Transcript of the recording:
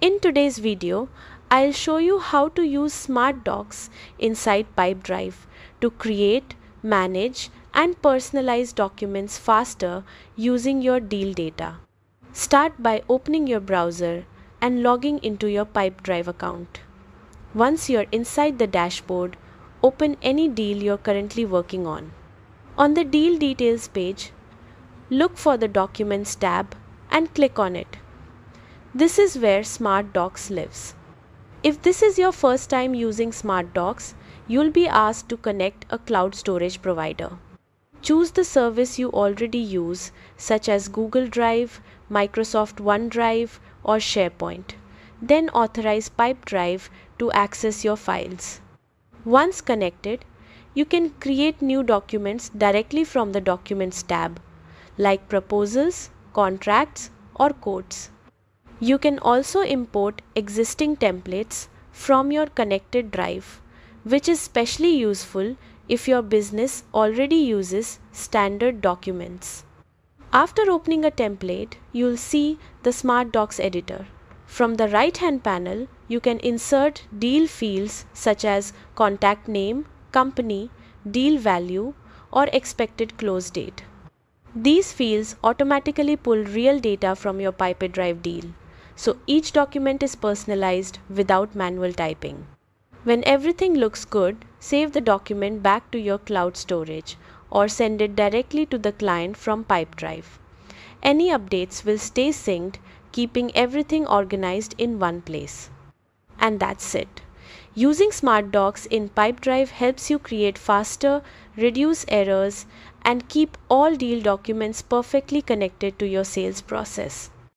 In today's video, I'll show you how to use Smart Docs inside Pipedrive to create, manage, and personalize documents faster using your deal data. Start by opening your browser and logging into your Pipedrive account. Once you're inside the dashboard, open any deal you're currently working on. On the Deal Details page, look for the Documents tab and click on it. This is where Smart Docs lives. If this is your first time using Smart Docs, you'll be asked to connect a cloud storage provider. Choose the service you already use, such as Google Drive, Microsoft OneDrive, or SharePoint. Then authorize Pipedrive to access your files. Once connected, you can create new documents directly from the Documents tab, like proposals, contracts, or quotes. You can also import existing templates from your connected drive, which is especially useful if your business already uses standard documents. After opening a template, you'll see the Smart Docs editor. From the right-hand panel, you can insert deal fields such as contact name, company, deal value, or expected close date. These fields automatically pull real data from your Pipedrive deal, so each document is personalized without manual typing. When everything looks good, save the document back to your cloud storage or send it directly to the client from Pipedrive. Any updates will stay synced, keeping everything organized in one place. And that's it. Using Smart Docs in Pipedrive helps you create faster, reduce errors, and keep all deal documents perfectly connected to your sales process.